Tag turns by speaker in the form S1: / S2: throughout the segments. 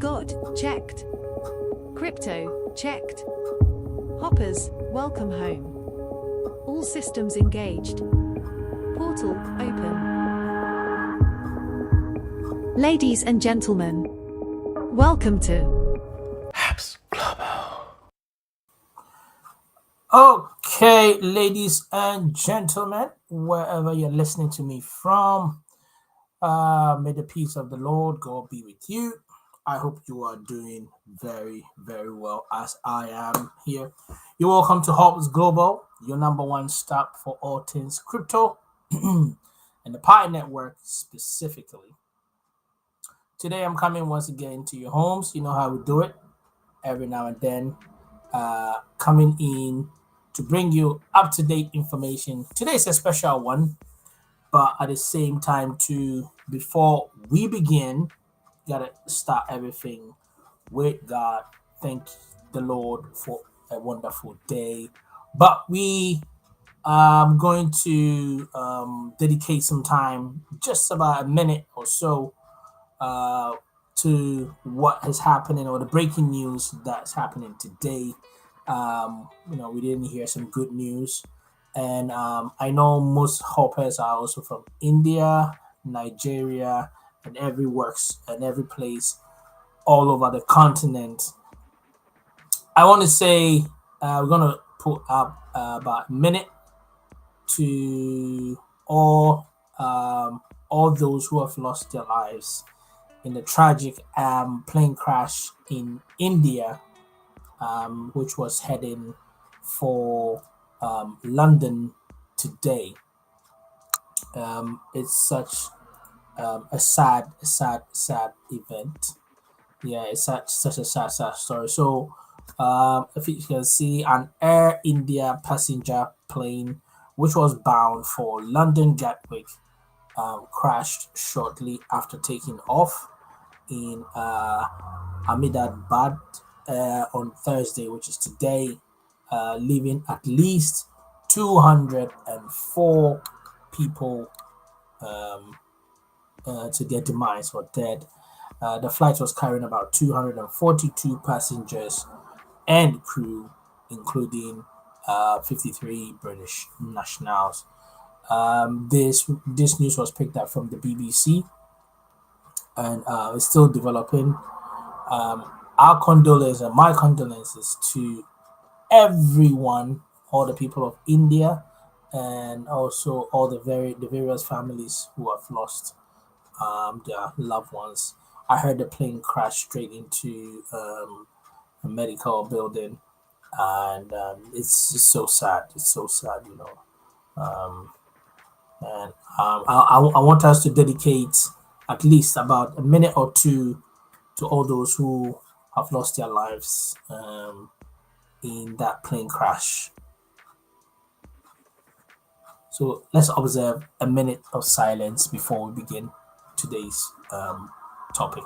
S1: God, checked. Crypto, checked. Hoppers, welcome home. All systems engaged. Portal, open. Ladies and gentlemen, welcome to
S2: Habs Global.
S3: Okay, ladies and gentlemen, wherever you're listening to me from, may the peace of the Lord God be with you. I hope you are doing very, very well as I am here. You're welcome to Hobbs Global, your number one stop for all things crypto and the Pi Network specifically. Today I'm coming once again to your homes. You know how we do it every now and then. Coming in to bring you up-to-date information. Today's a special one, but at the same time too, before we begin, gotta start everything with God. Thank the Lord for a wonderful day. But we going to dedicate some time, just about a minute or so, uh, to what is happening or the breaking news that's happening today. We didn't hear some good news, and I know most hoppers are also from India, Nigeria, and every place all over the continent. I want to say we're gonna put up about a minute to all those who have lost their lives in the tragic plane crash in India, which was heading for London today. It's such a sad event. Yeah, it's such a sad story. So, if you can see, an Air India passenger plane, which was bound for London Gatwick, crashed shortly after taking off in Ahmedabad on Thursday, which is today, leaving at least 204 people to their demise or dead. The flight was carrying about 242 passengers and crew, including 53 British nationals. This news was picked up from the BBC, and it's still developing. Our condolences and my condolences to everyone, all the people of India, and also all the various families who have lost their loved ones. I heard the plane crash straight into a medical building, and it's just so sad. It's so sad. Um, and I want us to dedicate at least about a minute or two to all those who have lost their lives in that plane crash. So let's observe a minute of silence before we begin today's topic.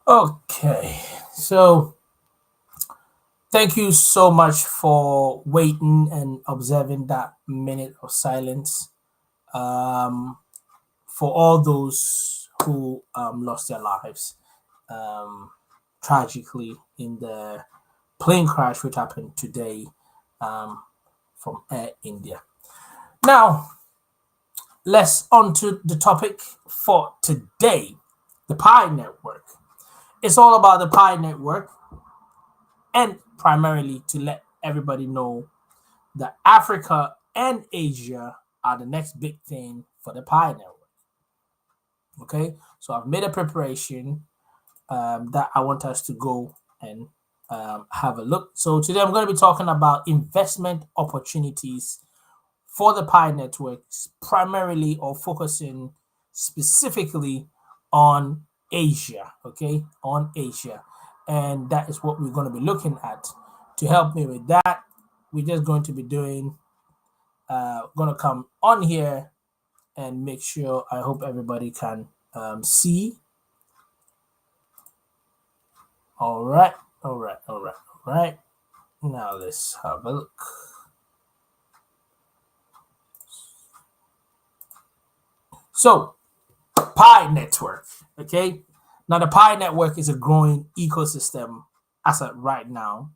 S3: Okay, so thank you so much for waiting and observing that minute of silence um, for all those who lost their lives um, tragically in the plane crash which happened today um, from Air India. Now, let's on to the topic for today, the Pi Network. It's all about the Pi Network, and primarily to let everybody know that Africa and Asia are the next big thing for the Pi network. Okay, so I've made a preparation that I want us to go and have a look. So today I'm going to be talking about investment opportunities for the Pi networks, primarily or focusing specifically on Asia. Okay, on Asia, and that is what we're going to be looking at. To help me with that, we're just going to be doing going to come on here and make sure, I hope everybody can see. All right, all right, all right, all right. Now let's have a look. So, Pi network, okay? Now the Pi network is a growing ecosystem as of right now.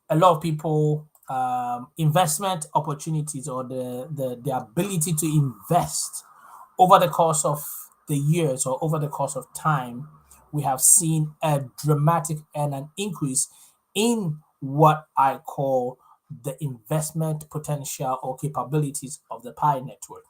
S3: A lot of people investment opportunities, or the ability to invest over the course of the years or over the course of time, we have seen a dramatic and an increase in what I call the investment potential or capabilities of the Pi network.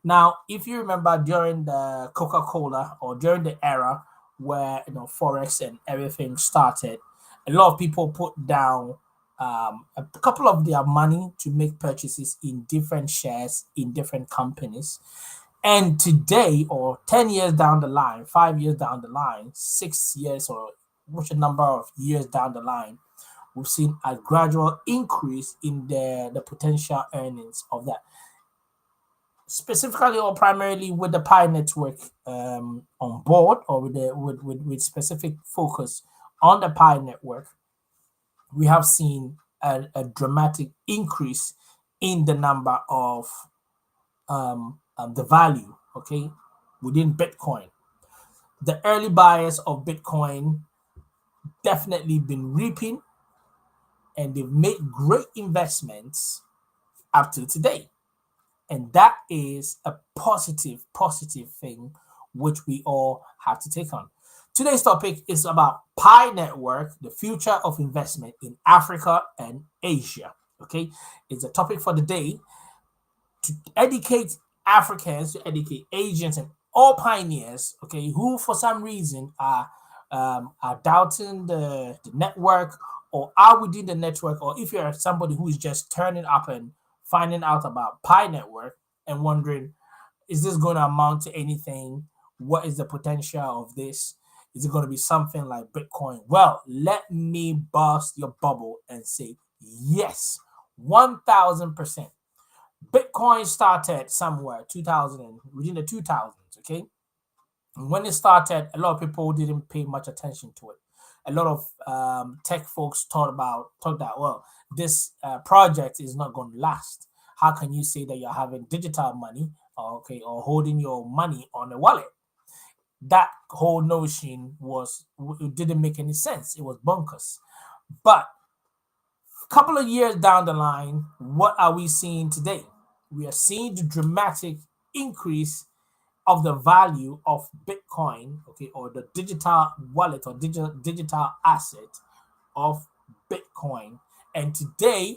S3: Now, if you remember during the Coca-Cola or during the era where Forex and everything started, a lot of people put down a couple of their money to make purchases in different shares in different companies. And today, or 10 years down the line, 5 years down the line, 6 years, or which a number of years down the line, we've seen a gradual increase in the potential earnings of that, specifically or primarily with the Pi network on board, or with specific focus on the Pi network. We have seen a dramatic increase in the number of the value, okay, within Bitcoin. The early buyers of Bitcoin definitely been reaping, and they've made great investments up to today. And that is a positive thing which we all have to take on. Today's topic is about Pi network, the future of investment in Africa and Asia. Okay, it's a topic for the day to educate Africans, to educate Asians, and all pioneers, okay, who for some reason are doubting the network, or are within the network, or if you're somebody who is just turning up and finding out about Pi network and wondering, is this going to amount to anything? What is the potential of this? Is it going to be something like Bitcoin? Well, let me burst your bubble and say yes, 1000%. Bitcoin started somewhere 2000, within the 2000s, okay? And when it started, a lot of people didn't pay much attention to it. A lot of tech folks thought that, well, this project is not going to last. How can you say that you're having digital money, okay, or holding your money on a wallet? That whole notion it didn't make any sense. It was bonkers. But a couple of years down the line, what are we seeing today? We are seeing the dramatic increase of the value of Bitcoin, okay, or the digital wallet or digital asset of Bitcoin. And today,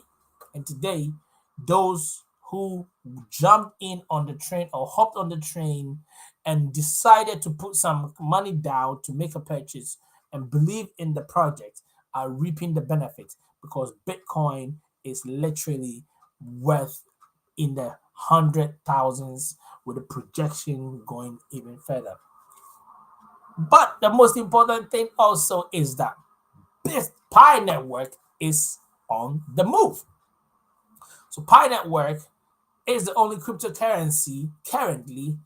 S3: those who jumped in on the train or hopped on the train and decided to put some money down to make a purchase and believe in the project are reaping the benefits, because Bitcoin is literally worth in the 100,000s, with a projection going even further. But the most important thing also is that this Pi network is on the move. So Pi network is the only cryptocurrency currently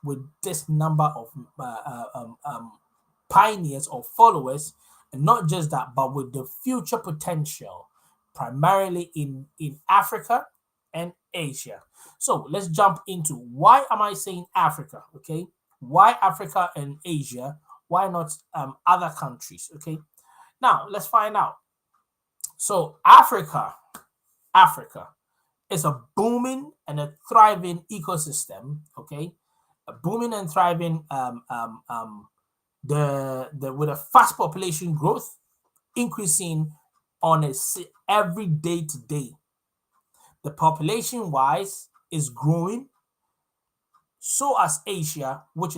S3: with this number of pioneers or followers, and not just that, but with the future potential, primarily in Africa and Asia. So let's jump into, why am I saying Africa? Okay, why Africa and Asia? Why not other countries? Okay, now let's find out. So Africa is a booming and a thriving ecosystem. Okay, a booming and thriving the with a fast population growth increasing on every day to day. the population wise is growing, so as Asia, which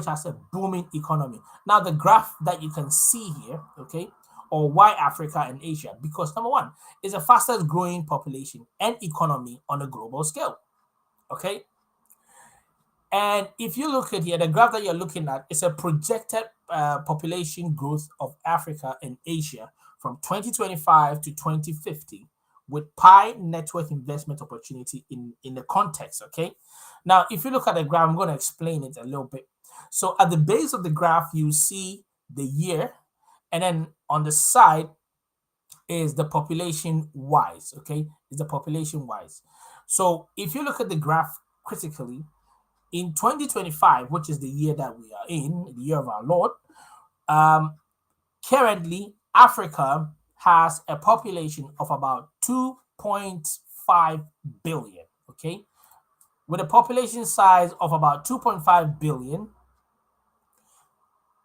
S3: has a booming economy. Now the graph that you can see here, okay, or why Africa and Asia, because number one is the fastest growing population and economy on a global scale. Okay. And if you look at here, the graph that you're looking at is a projected population growth of Africa and Asia from 2025 to 2050 with pi net worth investment opportunity in the context. Okay. Now, if you look at the graph, I'm going to explain it a little bit. So at the base of the graph, you see the year, and then on the side is the population wise. Okay. Is the population wise. So if you look at the graph critically, in 2025, which is the year that we are in, the year of our Lord, um, currently Africa has a population of about 2.5 billion. Okay, with a population size of about 2.5 billion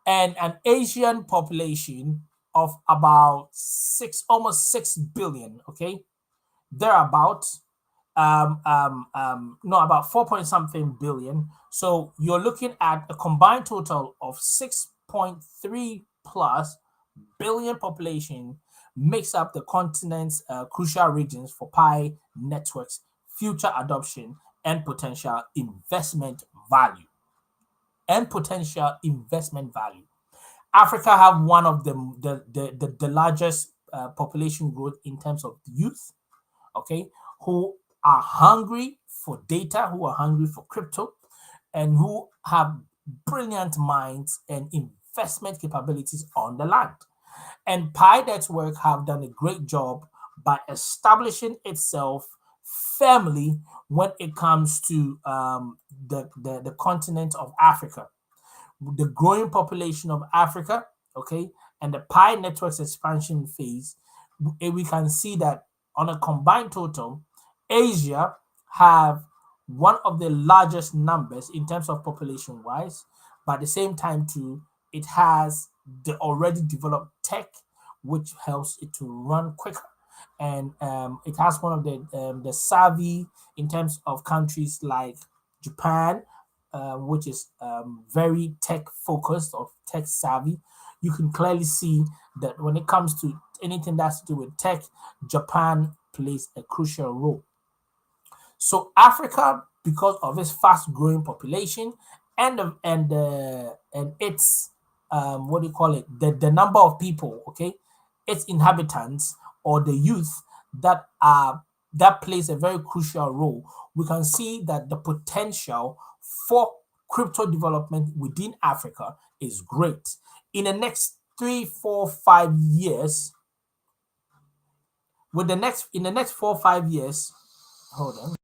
S3: and an Asian population of about almost 6 billion. Okay, thereabout. No, about 4 point something billion. So you're looking at a combined total of 6.3 plus billion population makes up the continent's crucial regions for pi networks, future adoption, and potential investment value. And potential investment value. Africa have one of the largest population growth in terms of youth, okay, who are hungry for data, who are hungry for crypto, and who have brilliant minds and investment capabilities on the land. And Pi Network have done a great job by establishing itself firmly when it comes to the continent of Africa, the growing population of Africa, okay, and the Pi Network's expansion phase. We can see that on a combined total, Asia have one of the largest numbers in terms of population wise, but at the same time too, it has the already developed tech which helps it to run quicker, and it has one of the savvy in terms of countries like Japan, which is very tech focused or tech savvy. You can clearly see that when it comes to anything that's to do with tech, Japan plays a crucial role. So Africa, because of its fast growing population and its what do you call it, the number of people, okay, its inhabitants or the youth that plays a very crucial role, we can see that the potential for crypto development within Africa is great. In the next 3, 4, 5 years, with the next in the next 4, 5 years, hold on.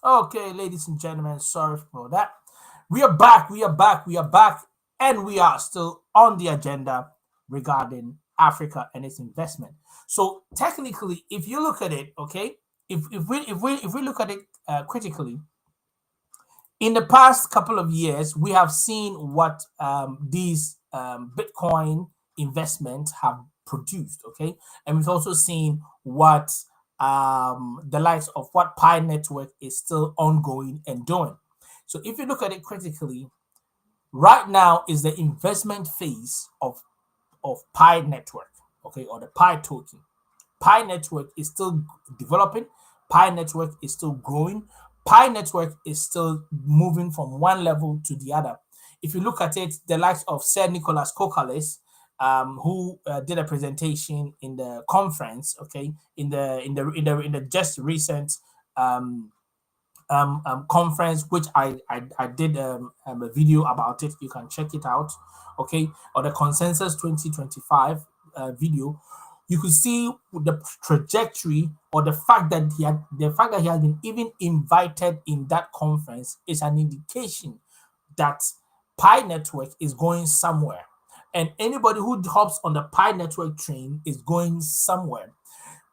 S3: Okay, ladies and gentlemen, sorry for that. We are back, we are back, we are back, and we are still on the agenda regarding Africa and its investment. So technically, if you look at it, okay, if we look at it critically, in the past couple of years, we have seen what these Bitcoin investments have produced, okay, and we've also seen what the likes of what Pi Network is still ongoing and doing. So if you look at it critically, right now is the investment phase of Pi Network, okay, or the Pi token. Pi Network is still developing. Pi Network is still growing. Pi Network is still moving from one level to the other. If you look at it, the likes of Sir Nicholas Kokalis, who did a presentation in the conference, okay, in the just recent um, conference, which I did a video about it. You can check it out, okay, or the Consensus 2025 video. You could see the trajectory or the fact that he has been even invited in that conference is an indication that Pi Network is going somewhere, and anybody who hops on the Pi Network train is going somewhere.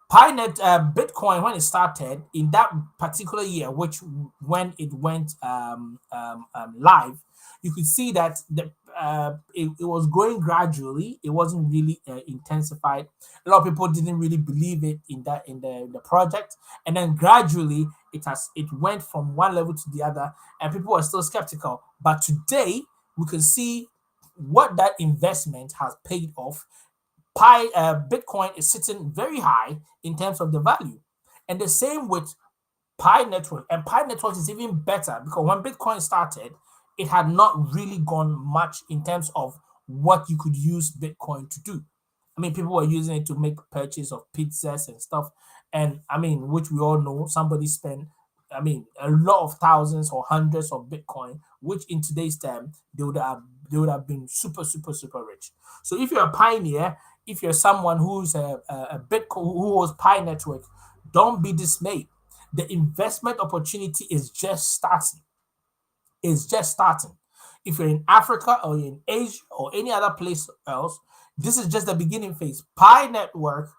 S3: Mainnet Bitcoin, when it started in that particular year, which when it went live, you could see that it was growing gradually. It wasn't really intensified. A lot of people didn't really believe it in the project, and then gradually it went from one level to the other, and people were still skeptical. But today we can see what that investment has paid off. Bitcoin is sitting very high in terms of the value, and the same with Pi Network. And Pi Network is even better because when Bitcoin started, it had not really gone much in terms of what you could use Bitcoin to do. I mean, people were using it to make purchase of pizzas and stuff, and I mean, which we all know, somebody spent, I mean, a lot of thousands or hundreds of Bitcoin, which in today's time they would have been super super super rich. So if you're a pioneer, if you're someone who's a Bitcoin who was Pi Network, don't be dismayed. The investment opportunity is just starting. If you're in Africa or you're in Asia or any other place else, this is just the beginning phase. Pi Network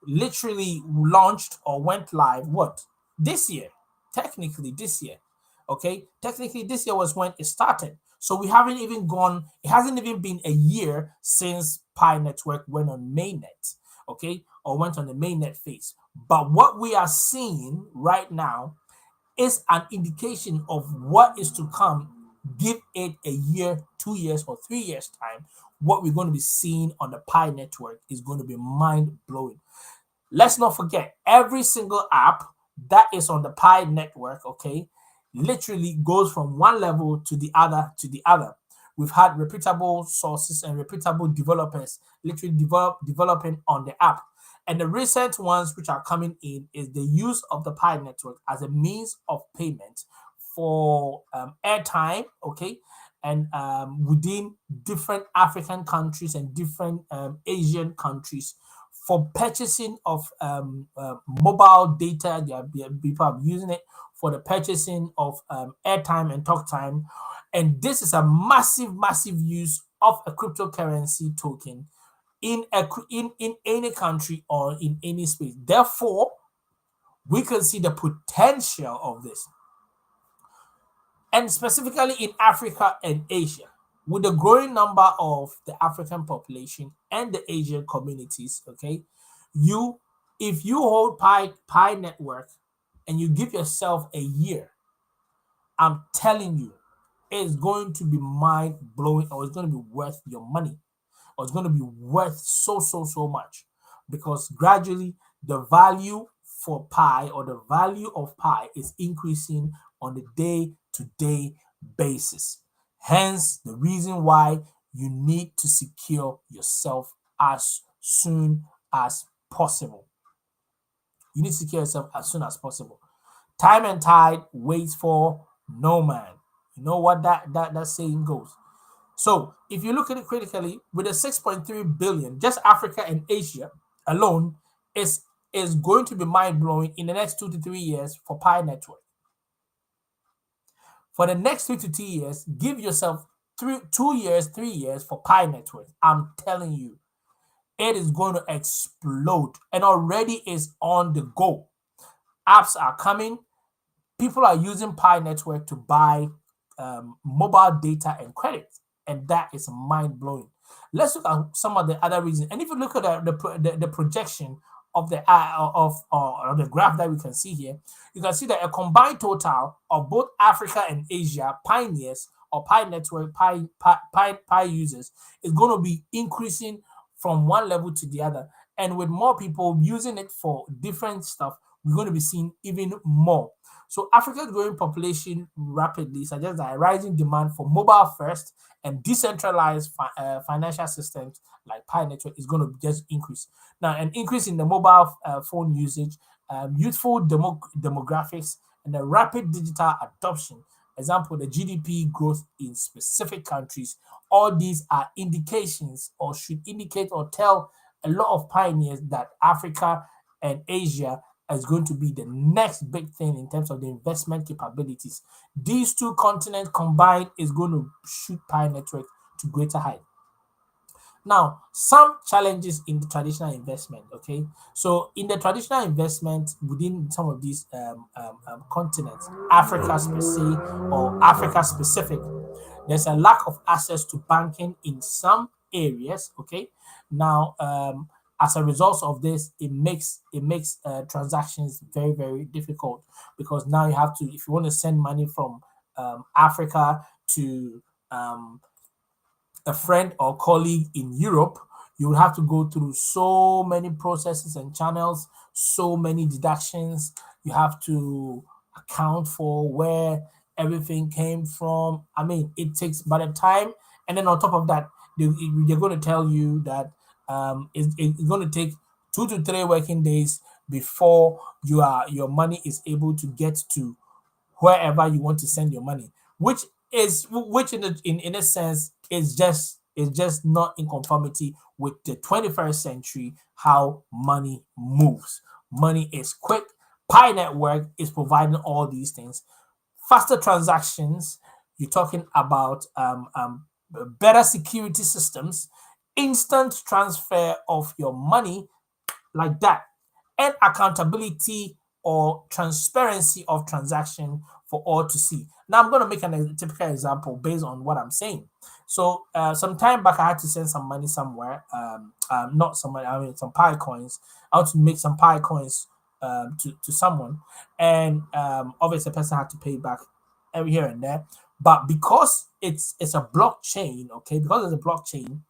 S3: literally launched or went live what? This year. Technically this year. Okay? Technically this year was when it started. So it hasn't even been a year since Pi Network went on Mainnet, okay? Or went on the Mainnet phase. But what we are seeing right now is an indication of what is to come. Give it a year, 2 years, or 3 years' time. What we're going to be seeing on the Pi network is going to be mind blowing. Let's not forget, every single app that is on the Pi network, okay, literally goes from one level to the other to the other. We've had reputable sources and reputable developers literally developing on the app. And the recent ones which are coming in is the use of the Pi network as a means of payment for airtime, okay, and within different African countries and different Asian countries for purchasing of mobile data. People are using it for the purchasing of airtime and talk time. And this is a massive, massive use of a cryptocurrency token in any country or in any space. Therefore, we can see the potential of this, and specifically in Africa and Asia, with the growing number of the African population and the Asian communities. Okay, you if you hold Pi network and you give yourself a year, I'm telling you, it's going to be mind blowing, or it's going to be worth your money, or it's going to be worth so so so much, because gradually the value for Pi, or the value of Pi, is increasing on the day to day basis. Hence the reason why you need to secure yourself as soon as possible. You need to secure yourself as soon as possible. Time and tide waits for no man. You know what that saying goes. So if you look at it critically, with a 6.3 billion, just Africa and Asia alone is going to be mind blowing in the next 2 to 3 years for Pi Network. For the next 2 to 3 years, give yourself 2 years, 3 years for Pi Network. I'm telling you, it is going to explode and already is on the go. Apps are coming. People are using Pi Network to buy mobile data and credit, and that is mind blowing. Let's look at some of the other reasons. And if you look at the projection of the or the graph that we can see here, you can see that a combined total of both Africa and Asia pioneers or Pi Network Pi users is going to be increasing from one level to the other. And with more people using it for different stuff, we're going to be seeing even more. So Africa's growing population rapidly suggests that a rising demand for mobile first and decentralized financial systems like Pi Network is going to just increase. Now, an increase in the mobile phone usage, youthful demographics, and the rapid digital adoption, example, the GDP growth in specific countries, all these are indications or should indicate or tell a lot of pioneers that Africa and Asia is going to be the next big thing in terms of the investment capabilities. These two continents combined is going to shoot Pi Network to greater height. Now, some challenges in the traditional investment. Okay, so in the traditional investment within some of these continents, Africa specific or Africa specific, there's a lack of access to banking in some areas. Okay, now as a result of this, it makes transactions very very difficult because now you have to, if you want to send money from Africa to a friend or colleague in Europe, you will have to go through so many processes and channels, so many deductions. You have to account for where everything came from. I mean, it takes by the time, and then on top of that, they're going to tell you that it's going to take 2 to 3 working days before your money is able to get to wherever you want to send your money, which in a sense is just not in conformity with the 21st century how money moves. Money is quick. Pi Network is providing all these things. Faster transactions. You're talking about better security systems, instant transfer of your money like that, and accountability or transparency of transaction for all to see. Now I'm going to make a typical example based on what I'm saying. So some time back, I had to send some money somewhere. Not some money, I mean some Pi coins. I had to make some Pi coins to someone, and obviously the person had to pay back every here and there. But because it's a blockchain, okay, because it's a blockchain,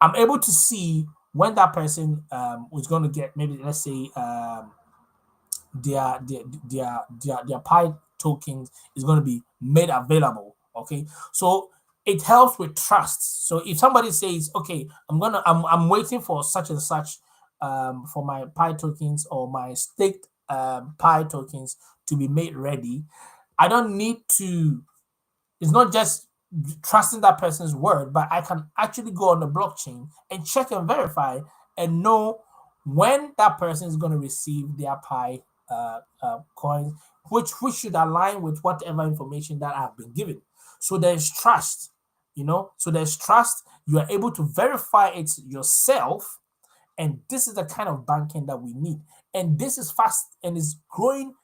S3: I'm able to see when that person was going to get, maybe let's say their their their Pi tokens is going to be made available. Okay, so it helps with trust. So if somebody says, okay, I'm waiting for such and such for my Pi tokens or my staked Pi tokens to be made ready, I don't need to, it's not just trusting that person's word, but I can actually go on the blockchain and check and verify and know when that person is going to receive their Pi coins, which should align with whatever information that I've been given. So there's trust, So there's trust. You are able to verify it yourself, and this is the kind of banking that we need. And this is fast and is growing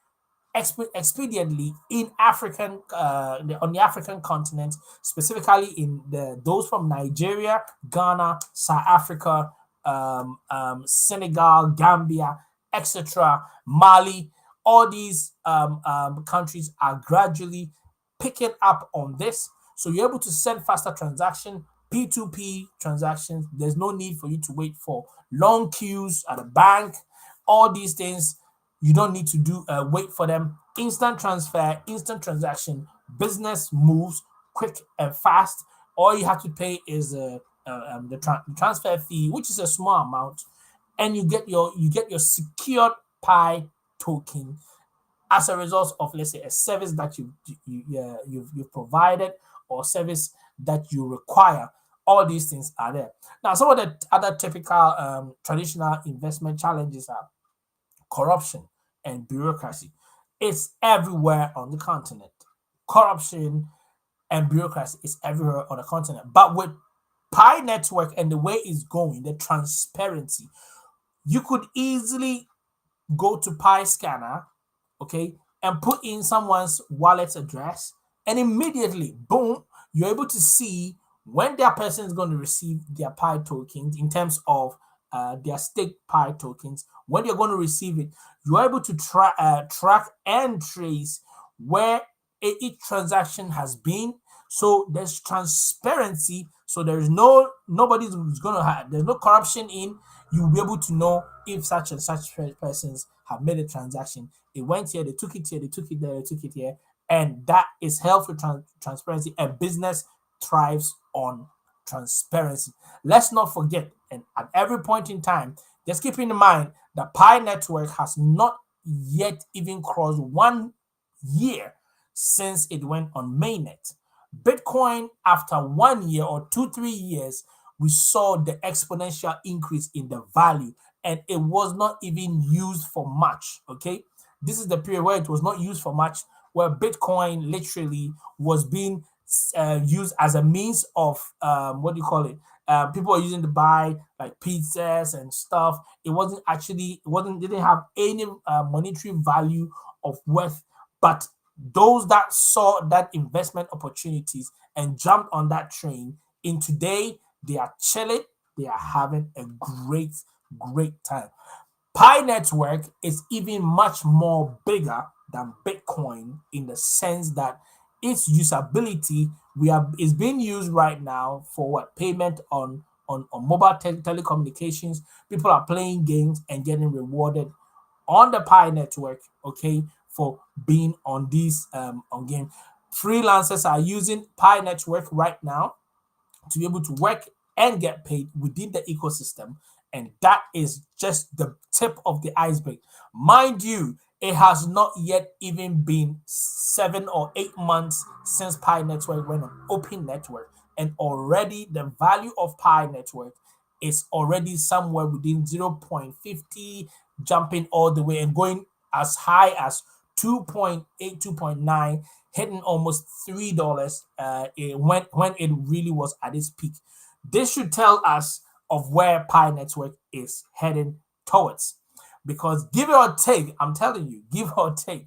S3: expediently in on the African continent, specifically in those from Nigeria, Ghana, South Africa, Senegal, Gambia, etc., Mali. All these countries are gradually picking up on this. So you're able to send faster transaction, P2P transactions. There's no need for you to wait for long queues at a bank. All these things, you don't need to do wait for them. Instant transfer, instant transaction, business moves quick and fast. All you have to pay is the transfer fee, which is a small amount, and you get your secured Pi token as a result of, let's say, a service that you've provided or service that you require. All these things are there. Now, some of the other typical traditional investment challenges are corruption and bureaucracy. It's everywhere on the continent. corruption and bureaucracy is everywhere on the continent. But with Pi Network and the way it's going, the transparency, you could easily go to Pi Scanner, okay, and put in someone's wallet address, and immediately, boom, you're able to see when that person is going to receive their Pi tokens in terms of their stake Pi tokens. When you're going to receive it, you're able to track and trace where each transaction has been. So there's transparency. So there's nobody's going to have, there's no corruption in. You'll be able to know if such and such persons have made a transaction. It went here, they took it here, they took it there, they took it here, and that is helpful transparency. And business thrives on transparency. Let's not forget, and at every point in time, just keep in mind that Pi Network has not yet even crossed 1 year since it went on Mainnet. Bitcoin, after 1 year or 2-3 years, we saw the exponential increase in the value, and it was not even used for much. Okay, this is the period where it was not used for much, where Bitcoin literally was being used as a means of what do you call it? People are using to buy like pizzas and stuff. It wasn't actually, didn't have any monetary value of worth, but those that saw that investment opportunities and jumped on that train, in today they are chilling, they are having a great time. Pi Network is even much more bigger than Bitcoin in the sense that its usability is being used right now for what, payment on mobile telecommunications. People are playing games and getting rewarded on the Pi Network, okay, for being on these on game. Freelancers are using Pi Network right now to be able to work and get paid within the ecosystem. And that is just the tip of the iceberg. Mind you, it has not yet even been 7 or 8 months since Pi Network went on Open Network. And already the value of Pi Network is already somewhere within 0.50, jumping all the way and going as high as 2.8, 2.9, hitting almost $3 when it really was at its peak. This should tell us of where Pi Network is heading towards. Because give or take, I'm telling you, give or take,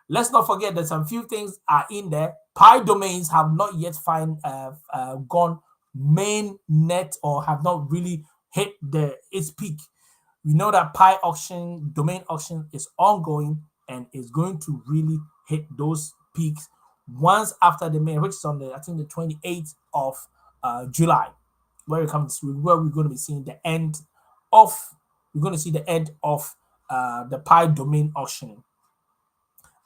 S3: let's not forget that some few things are in there. Pi domains have not yet gone mainnet or have not really hit its peak. We know that Pi domain auction is ongoing and is going to really hit those peaks once after the main, which is on I think the 28th of July, where we're going to be seeing the end of the Pi domain auction.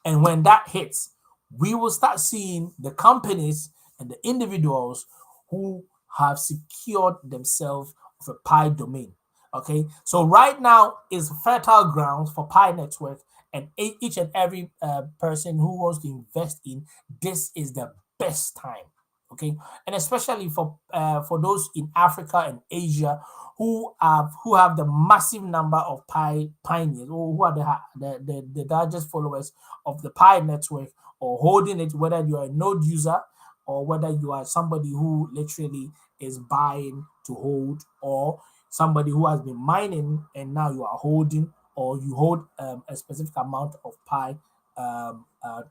S3: And when that hits, we will start seeing the companies and the individuals who have secured themselves with a Pi domain. Okay, so right now is fertile grounds for Pi Network, and each and every person who wants to invest in this is the best time. Okay, and especially for those in Africa and Asia who have the massive number of pioneers, or who are the largest followers of the Pi Network, or holding it, whether you are a node user or whether you are somebody who literally is buying to hold, or somebody who has been mining and now you are holding, or you hold a specific amount of Pi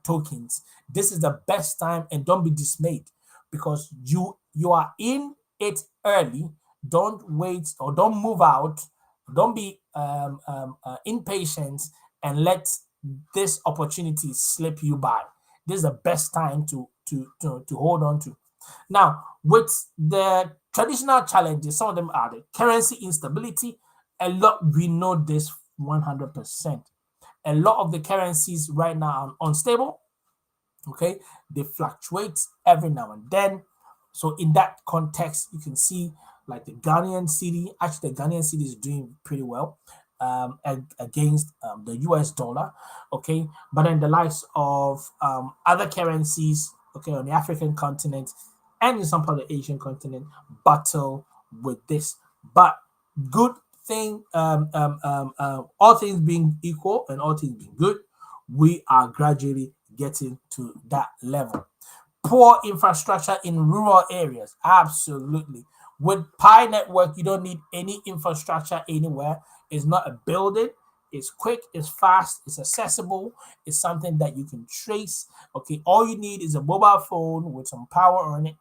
S3: tokens. This is the best time, and don't be dismayed because you are in it early. Don't wait or don't move out. Don't be impatient and let this opportunity slip you by. This is the best time to hold on to. Now, with the traditional challenges, some of them are the currency instability. We know this 100%. A lot of the currencies right now are unstable. Okay, they fluctuate every now and then. So in that context, you can see like the Ghanaian cedi. Actually, the Ghanaian cedi is doing pretty well against the US dollar. Okay, but then the likes of other currencies, okay, on the African continent and in some part of the Asian continent, battle with this. But good thing, all things being equal and all things being good, we are gradually getting to that level. Poor infrastructure in rural areas. Absolutely. With Pi Network, you don't need any infrastructure anywhere. It's not a building. It's quick, it's fast, it's accessible, it's something that you can trace. Okay, all you need is a mobile phone with some power on it.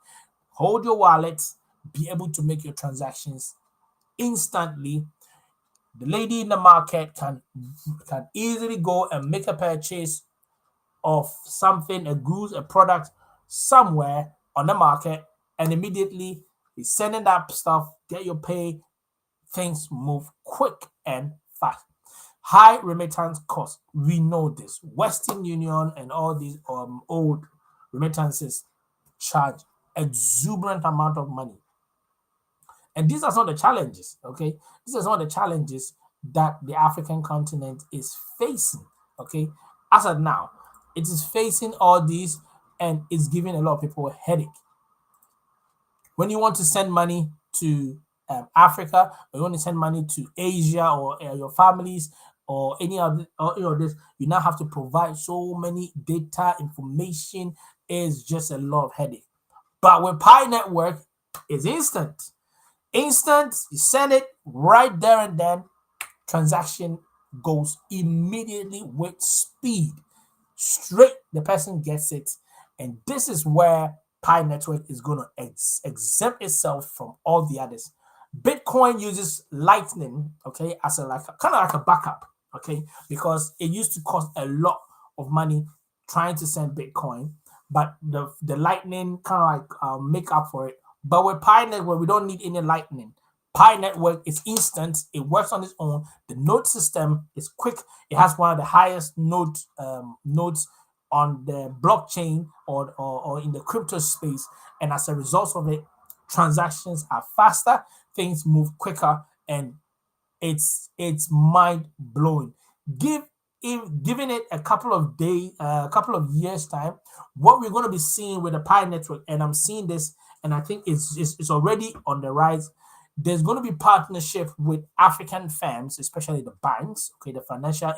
S3: Hold your wallet, be able to make your transactions instantly. The lady in the market can easily go and make a purchase of something, a goods, a product somewhere on the market, and immediately he's sending that stuff, get your pay, things move quick and fast. High remittance cost. We know this. Western Union and all these old remittances charge exuberant amount of money. And these are some of the challenges, okay? These are some of the challenges that the African continent is facing, okay? As of now, it is facing all these and it's giving a lot of people a headache. When you want to send money to Africa, or you want to send money to Asia or your families or any of this, you now have to provide so many data information. Is just a lot of headache. But with Pi Network, it's instant. Instant, you send it right there and then, transaction goes immediately with speed. Straight, the person gets it. And this is where Pi Network is going to exempt itself from all the others. Bitcoin uses Lightning, okay, as a kind of like a backup, okay, because it used to cost a lot of money trying to send Bitcoin, but the Lightning kind of like make up for it. But with Pi Network, we don't need any Lightning. Pi Network is instant. It works on its own. The node system is quick. It has one of the highest nodes on the blockchain or in the crypto space. And as a result of it, transactions are faster, things move quicker, and it's mind blowing. Giving it a couple of days, a couple of years time, what we're going to be seeing with the Pi Network, and I'm seeing this, and I think it's already on the rise. There's going to be partnership with African firms, especially the banks, okay, the financial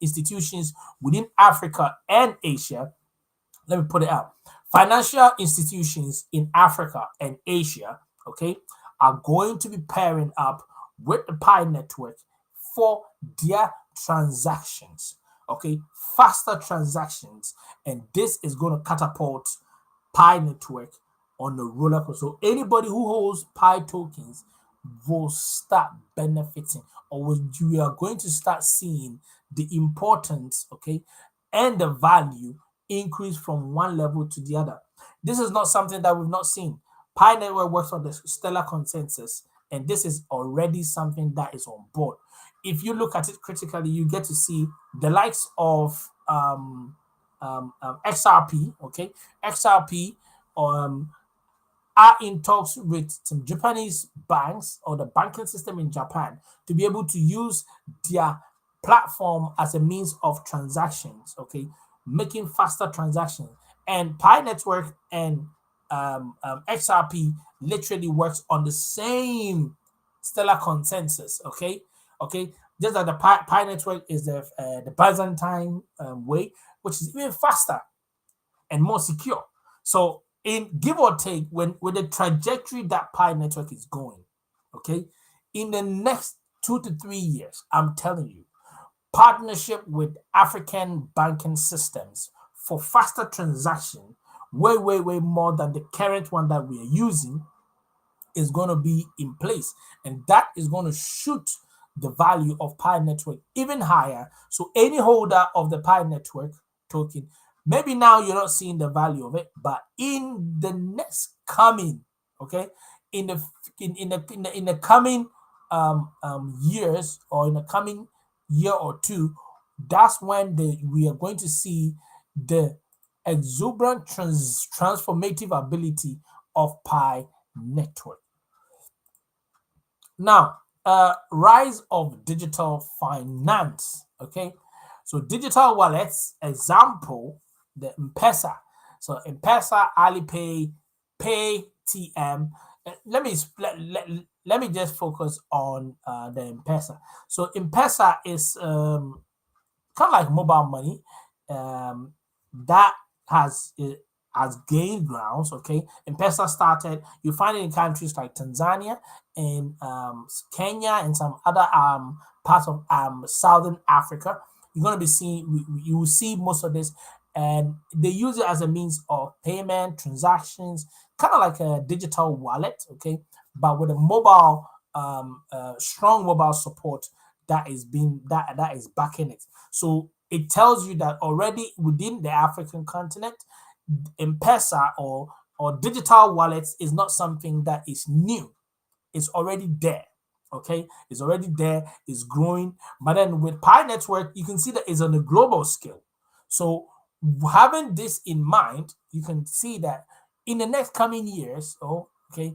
S3: institutions within Africa and Asia. Let me put it out. Financial institutions in Africa and Asia, okay, are going to be pairing up with the Pi Network for their transactions, okay, faster transactions, and this is going to catapult Pi Network on the roller coaster. So anybody who holds Pi tokens will start benefiting, or you are going to start seeing the importance, okay, and the value increase from one level to the other. This is not something that we've not seen. Pi Network works on the stellar consensus, and this is already something that is on board. If you look at it critically, you get to see the likes of XRP, okay, XRP are in talks with some Japanese banks or the banking system in Japan to be able to use their platform as a means of transactions, okay, making faster transactions. And Pi Network and XRP literally works on the same stellar consensus, okay, just that the Pi Network is the Byzantine way, which is even faster and more secure. So in give or take, when with the trajectory that Pi Network is going, okay, in the next 2 to 3 years, I'm telling you, partnership with African banking systems for faster transaction, way more than the current one that we are using, is going to be in place, and that is going to shoot the value of Pi Network even higher. So any holder of the Pi Network token, maybe now you're not seeing the value of it, but in the next coming, okay, in the coming years, or in the coming year or two, that's when we are going to see the exuberant transformative ability of Pi Network. Now, rise of digital finance. Okay, so digital wallets, example, the M-Pesa. So M-Pesa, Alipay, Paytm. Let me just focus on the M-Pesa. So M-Pesa is kind of like mobile money. that has has gained grounds. Okay, M-Pesa started. You find it in countries like Tanzania and Kenya and some other parts of Southern Africa. You're gonna be seeing you will see most of this, and they use it as a means of payment transactions, kind of like a digital wallet. Okay, but with a mobile strong mobile support that is backing it. So it tells you that already within the African continent, M-Pesa or digital wallets is not something that is new. It's already there. Okay, it's already there. It's growing. But then with Pi Network, you can see that it's on a global scale. So having this in mind, you can see that in the next coming years, okay,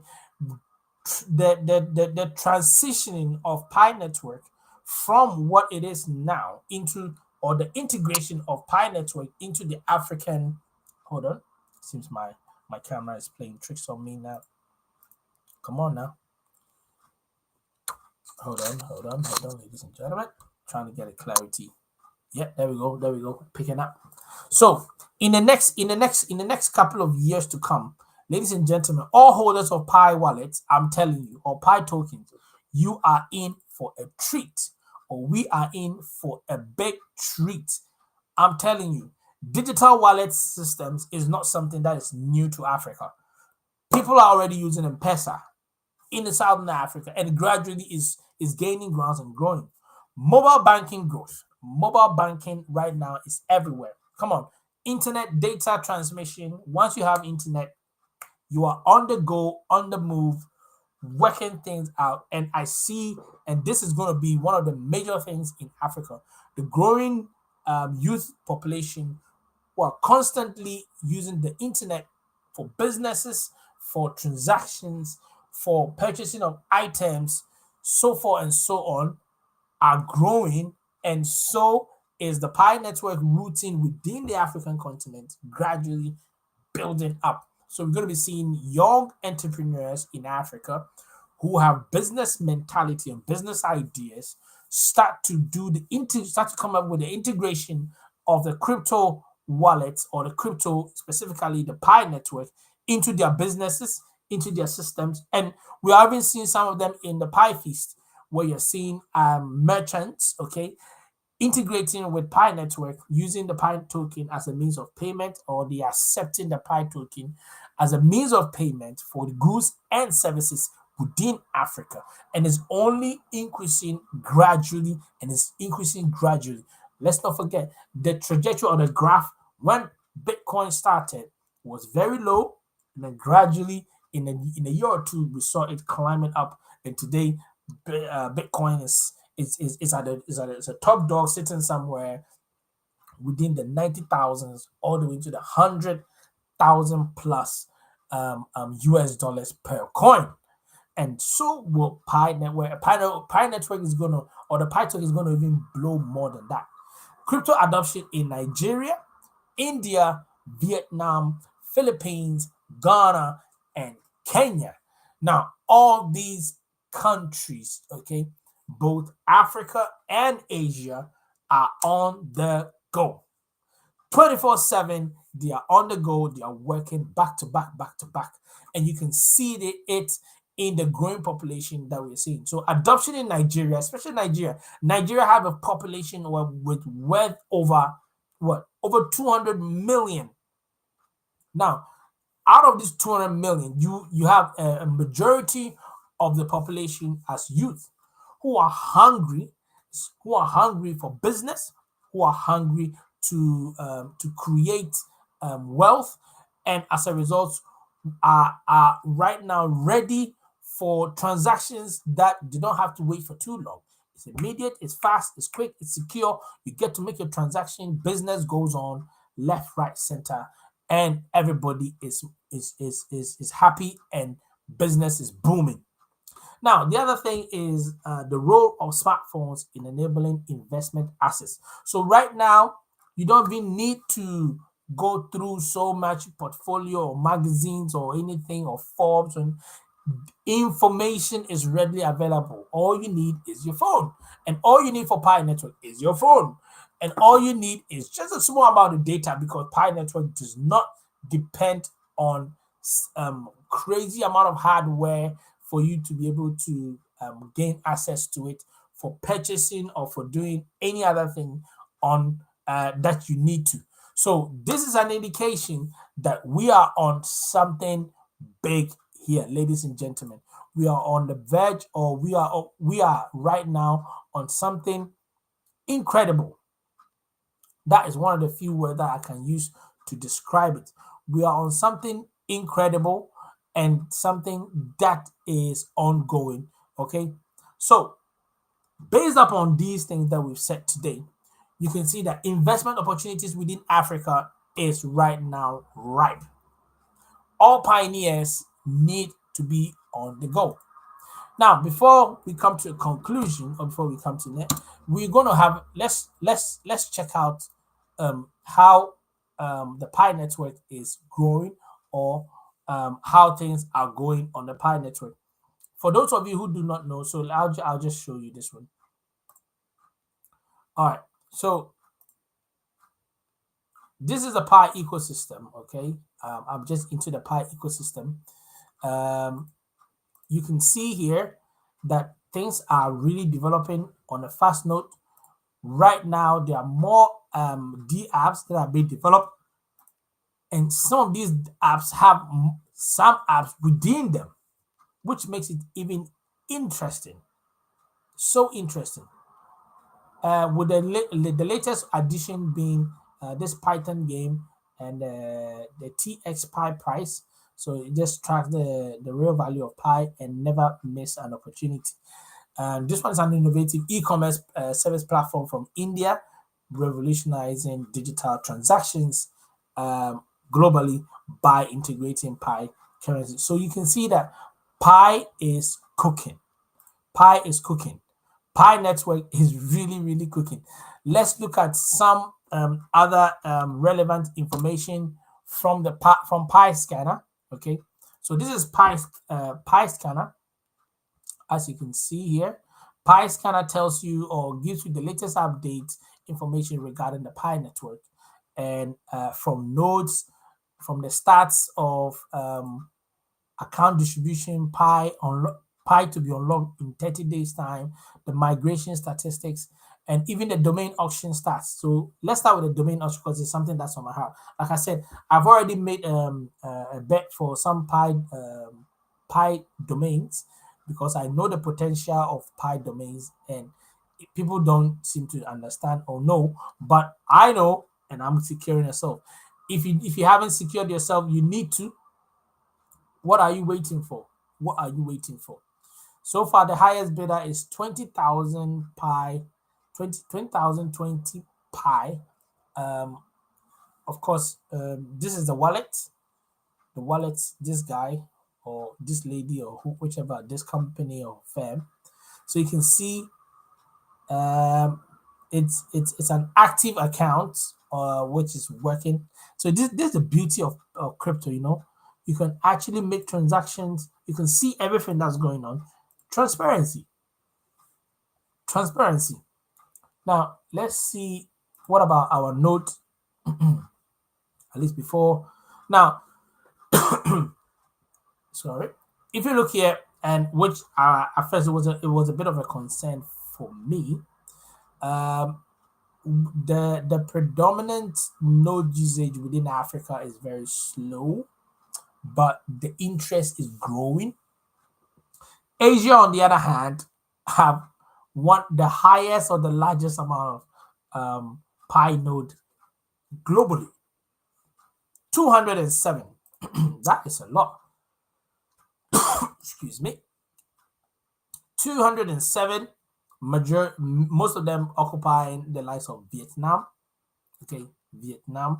S3: the transitioning of Pi Network from what it is now into, or the integration of Pi Network into the African. Hold on, seems my camera is playing tricks on me now. Come on now. Hold on, ladies and gentlemen. Trying to get a clarity. Yeah, there we go, picking up. So in the next couple of years to come, ladies and gentlemen, all holders of Pi wallets, I'm telling you, or Pi tokens, you are in for a treat, or we are in for a big treat. I'm telling you, digital wallet systems is not something that is new to Africa. People are already using M-Pesa in the Southern Africa, and gradually is gaining grounds and growing. Mobile banking growth. Mobile banking right now is everywhere. Come on, internet data transmission. Once you have internet, you are on the go, on the move, working things out. And I see, and this is going to be one of the major things in Africa, the growing youth population who are constantly using the internet for businesses, for transactions, for purchasing of items, so forth and so on, are growing. And so is the Pi network routing within the African continent gradually building up. So we're going to be seeing young entrepreneurs in Africa who have business mentality and business ideas start to start to come up with the integration of the crypto wallets, or the crypto, specifically the Pi network, into their businesses, into their systems. And we are even seeing some of them in the Pi Feast, where you're seeing merchants, okay, integrating with Pi network, using the Pi token as a means of payment, or they accepting the Pi token as a means of payment for the goods and services within Africa. And it's only increasing gradually, and it's increasing gradually. Let's not forget the trajectory on the graph when Bitcoin started was very low, and then gradually in a year or two we saw it climbing up, and today Bitcoin is a top dog, sitting somewhere within the 90,000s all the way to the 100,000 plus US dollars per coin. And so will Pi Network. Pi Network is gonna, or the Pi token is gonna even blow more than that. Crypto adoption in Nigeria, India, Vietnam, Philippines, Ghana, and Kenya. Now, all these countries, okay, both Africa and Asia, are on the go. 24/7, they are on the go, they are working back to back, back to back. And you can see it in the growing population that we're seeing. So adoption in Nigeria, especially Nigeria have a population with worth over 200 million. Now, out of these 200 million, you have a majority of the population as youth who are hungry, for business, who are hungry to create wealth, and as a result are right now ready for transactions that do not have to wait for too long. It's immediate, it's fast, it's quick, it's secure. You get to make your transaction, business goes on left, right, center, and everybody is happy, and business is booming. Now, the other thing is the role of smartphones in enabling investment access. So right now, you don't even need to go through so much portfolio or magazines or anything, or Forbes, and information is readily available. All you need is your phone, and all you need for Pi Network is your phone. And all you need is just a small amount of data, because Pi network does not depend on crazy amount of hardware for you to be able to gain access to it for purchasing or for doing any other thing on that you need to. So this is an indication that we are on something big here, ladies and gentlemen. We are on the verge, or we are right now on something incredible. That is one of the few words that I can use to describe it. We are on something incredible and something that is ongoing. Okay. So, based upon these things that we've said today, you can see that investment opportunities within Africa is right now ripe. All pioneers need to be on the go. Now, before we come to a conclusion, or before we come to that, we're going to have let's check out how the Pi network is growing, or how things are going on the Pi network. For those of you who do not know, so I'll just show you this one. All right, so this is a Pi ecosystem. Okay, I'm just into the Pi ecosystem. You can see here that things are really developing on a fast note. Right now, there are more D apps that are being developed, and some of these apps have some apps within them, which makes it even interesting. So interesting. With the latest addition being this Python game and the TX Pi price. So it just tracks the real value of Pi and never miss an opportunity. This one is an innovative e-commerce service platform from India, revolutionizing digital transactions globally by integrating Pi currency. So you can see that Pi is cooking. Pi is cooking. Pi network is really, really cooking. Let's look at some other relevant information from the Pi scanner. Okay, so this is Pi scanner. As you can see here, Pi scanner tells you or gives you the latest update information regarding the Pi network, and from nodes, from the stats of account distribution, Pi to be unlocked in 30 days time, the migration statistics, and even the domain auction stats. So let's start with the domain auction, because it's something that's on my heart. Like I said, I've already made a bet for some Pi domains, because I know the potential of Pi domains, and people don't seem to understand or know, but I know, and I'm securing yourself. If you haven't secured yourself, you need to. What are you waiting for? What are you waiting for? So far, the highest bidder is 20,000 Pi, 20,020 Pi. Of course, this is the wallet. The wallet, this guy or this lady or whichever, this company or firm. So you can see it's an active account which is working. So this is the beauty of crypto, you can actually make transactions, you can see everything that's going on. Transparency. Now let's see, what about our node, at least before now. Sorry, if you look here, and which at first it was a bit of a concern for me. The predominant node usage within Africa is very slow, but the interest is growing. Asia, on the other hand, have the highest or the largest amount of Pi node globally. 207. That is a lot. Excuse me. 207, most of them occupying the likes of Vietnam. Okay, Vietnam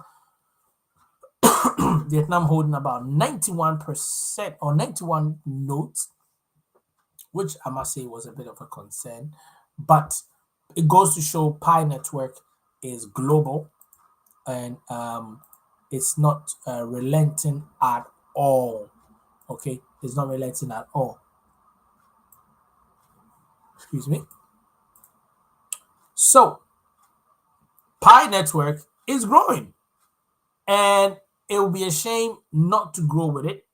S3: holding about 91% or 91 nodes, which I must say was a bit of a concern, but it goes to show Pi network is global, and it's not relenting at all. Okay, it's not relenting at all. Excuse me. So Pi network is growing, and it will be a shame not to grow with it.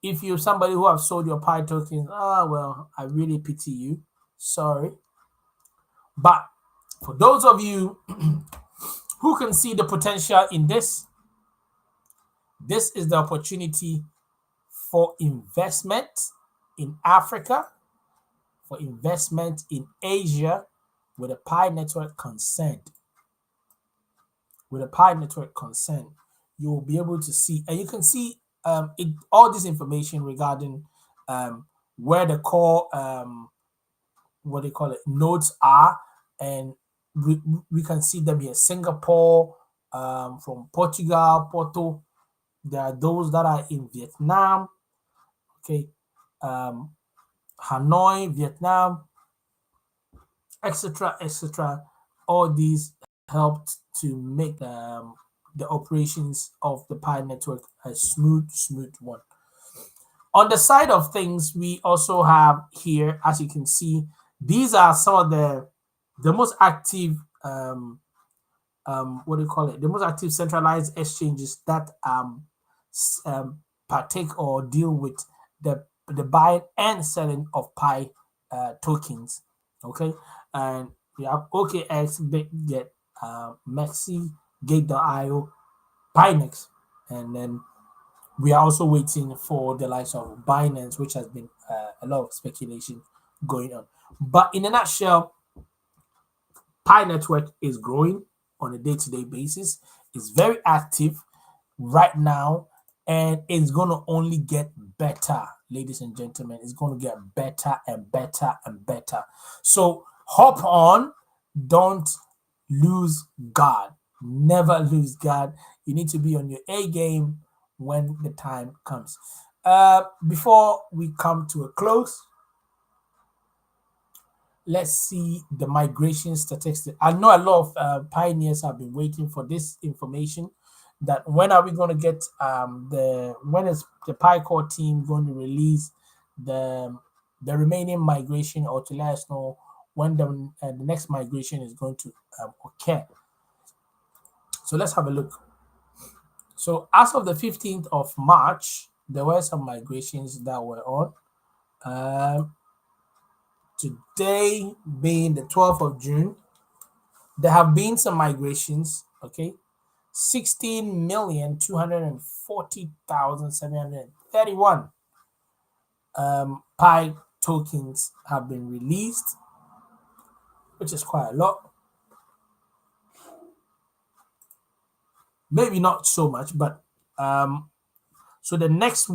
S3: If you're somebody who have sold your Pi tokens, well, I really pity you. Sorry. But for those of you who can see the potential in this, this is the opportunity for investment in Africa, for investment in Asia with a Pi network consent. With a Pi network consent, you will be able to see, and you can see all this information regarding where the core what they call it nodes are, and we can see them here: Singapore, from Portugal, Porto. There are those that are in Vietnam, okay, Hanoi, Vietnam, etc., etc. All these helped to make the operations of the Pi network a smooth one. On the side of things, we also have here, as you can see, these are some of the most active what do you call it? The most active centralized exchanges that partake or deal with the buying and selling of Pi tokens. Okay, and we have OKX, BitGet, Maxi, Gate.io, Pinex, and then we are also waiting for the likes of Binance, which has been a lot of speculation going on. But in a nutshell, Pi network is growing on a day-to-day basis. It's very active right now, and it's going to only get better, ladies and gentlemen. It's going to get better and better and better. So hop on. Don't lose guard. Never lose guard. You need to be on your A game when the time comes. Before we come to a close, let's see the migration statistics. I know a lot of pioneers have been waiting for this information. That when are we going to get when is the PiCore team going to release the remaining migration, or to let us know when the next migration is going to occur. So let's have a look. So as of the 15th of March, there were some migrations that were on. Today being the 12th of June, there have been some migrations, okay? 16,240,731 Pi tokens have been released, which is quite a lot. Maybe not so much, but so the next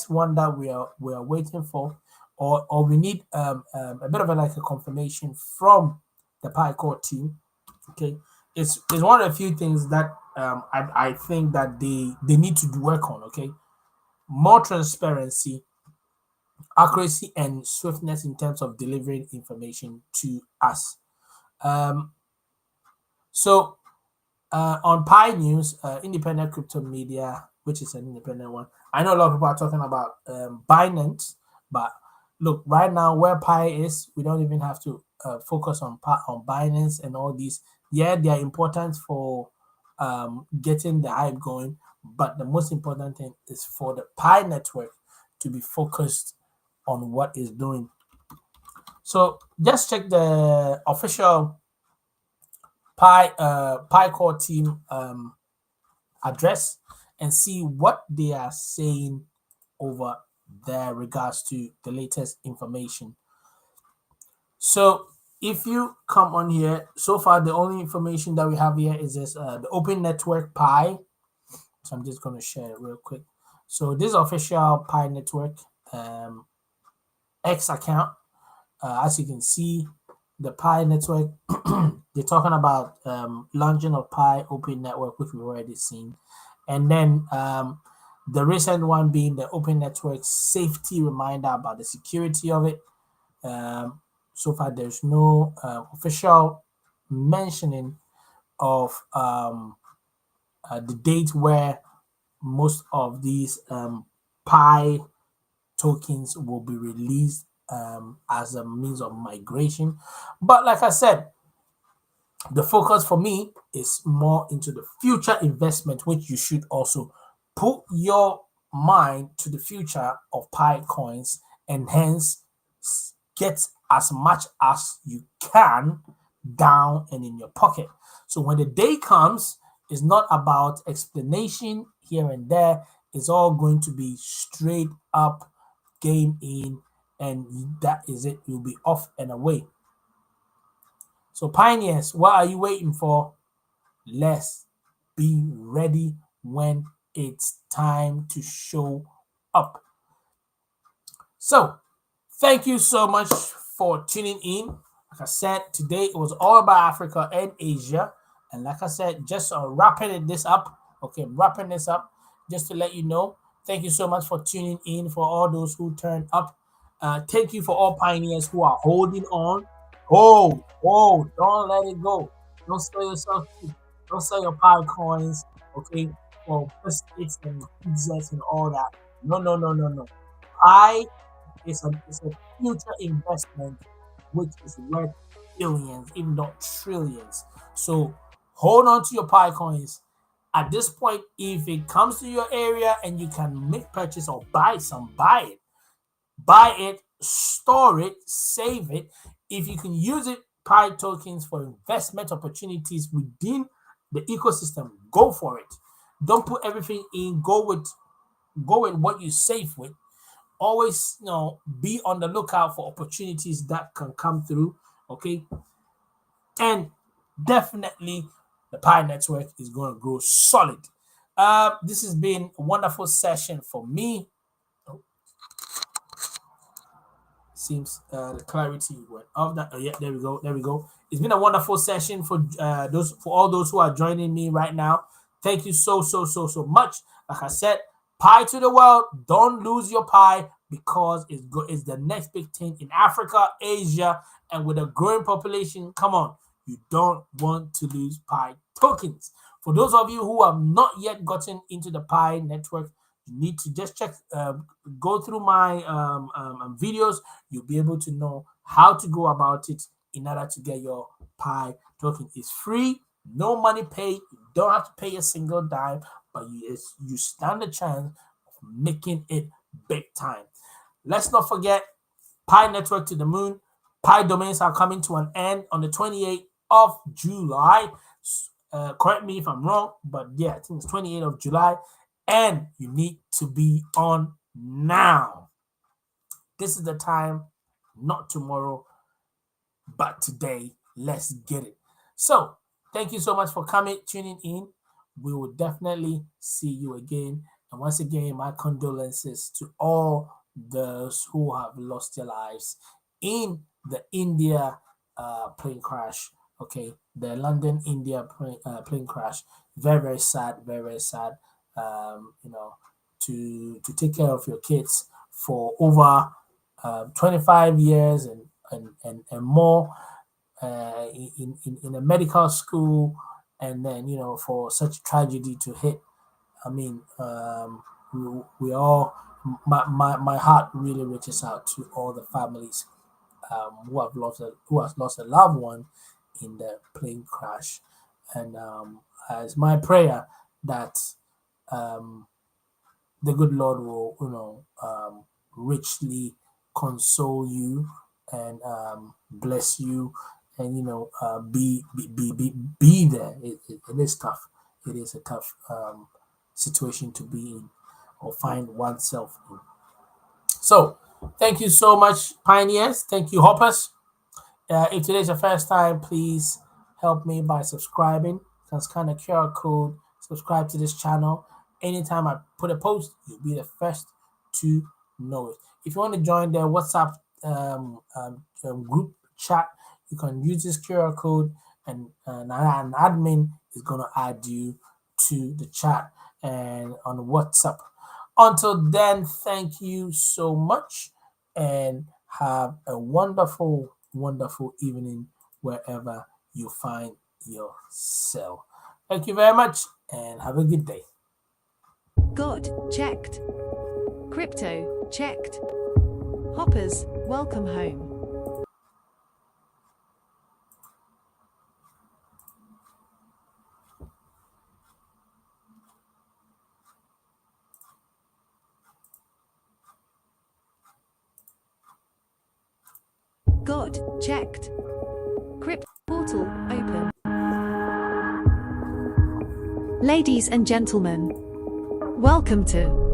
S3: one that we are waiting for, or we need a bit of a confirmation from the PiCore team. Okay, it's one of the few things that I think that they need to work on. Okay, more transparency, accuracy, and swiftness in terms of delivering information to us. So on Pi News, independent crypto media, which is an independent one. I know a lot of people are talking about Binance, but look, right now where Pi is, we don't even have to focus on Binance and all these. Yeah, they are important for getting the hype going, but the most important thing is for the Pi network to be focused on what it's doing. So just check the official PiCore team address and see what they are saying over there regards to the latest information. So if you come on here, so far the only information that we have here is this the Open Network Pi. So I'm just going to share it real quick. So this official Pi network X account, as you can see, the Pi network, they're talking about launching of Pi Open Network, which we've already seen. And then the recent one being the Open Network safety reminder about the security of it. So far, there's no official mentioning of the date where most of these Pi tokens will be released as a means of migration. But like I said, the focus for me is more into the future investment, which you should also put your mind to the future of Pi coins and hence get as much as you can down and in your pocket. So when the day comes, it's not about explanation here and there. It's all going to be straight up game in, and that is it. You'll be off and away. So pioneers, what are you waiting for? Let's be ready when it's time to show up. So, thank you so much for tuning in. Like I said, today it was all about Africa and Asia. And like I said, just wrapping this up. Okay, wrapping this up just to let you know. Thank you so much for tuning in for all those who turned up. Thank you for all pioneers who are holding on. Don't let it go. Don't sell yourself cheap. Don't sell your pie coins, okay, for biscuits and pizzas and all that. No, no, no, no, no. Pie is a future investment which is worth billions, if not trillions. So hold on to your pie coins. At this point, if it comes to your area and you can make purchase or buy some, buy it. Buy it, store it, save it. If you can use it, Pi tokens for investment opportunities within the ecosystem, go for it. Don't put everything in. Go with what you save with. Always, be on the lookout for opportunities that can come through. Okay, and definitely the Pi network is going to grow solid. This has been a wonderful session for me. Seems the clarity went off. That yeah, there we go, there we go. It's been a wonderful session for all those who are joining me right now. Thank you so much. Like I said, pie to the world. Don't lose your pie because it's the next big thing in Africa, Asia, and with a growing population. Come on, you don't want to lose pie tokens. For those of you who have not yet gotten into the Pi network, you need to just check, go through my videos. You'll be able to know how to go about it in order to get your Pi token. It's free, no money paid. You don't have to pay a single dime, but you stand a chance of making it big time. Let's not forget Pi network to the moon. Pi domains are coming to an end on the 28th of July. Correct me if I'm wrong, but yeah, I think it's 28th of July. And you need to be on now. This is the time, not tomorrow, but today. Let's get it. So, thank you so much for tuning in. We will definitely see you again. And once again, my condolences to all those who have lost their lives in the India plane crash. Okay, the London India plane crash. Very very sad. Very very sad. To take care of your kids for over 25 years and more in a medical school, and then for such tragedy to hit. I mean, we all, my heart really reaches out to all the families who has lost a loved one in the plane crash, and it's my prayer that the good Lord will richly console you and bless you, and be there. It is tough. It is a tough situation to be in or find oneself in. So, thank you so much, pioneers. Thank you, hoppers. If today's your first time, please help me by subscribing. Just scan the QR code, subscribe to this channel. Anytime I put a post, you'll be the first to know it. If you want to join the WhatsApp group chat, you can use this QR code, and an admin is going to add you to the chat and on WhatsApp. Until then, thank you so much and have a wonderful, wonderful evening wherever you find yourself. Thank you very much and have a good day.
S1: God, checked. Crypto, checked. Hoppers, welcome home. God, checked. Crypt portal, open. Ladies and gentlemen, welcome to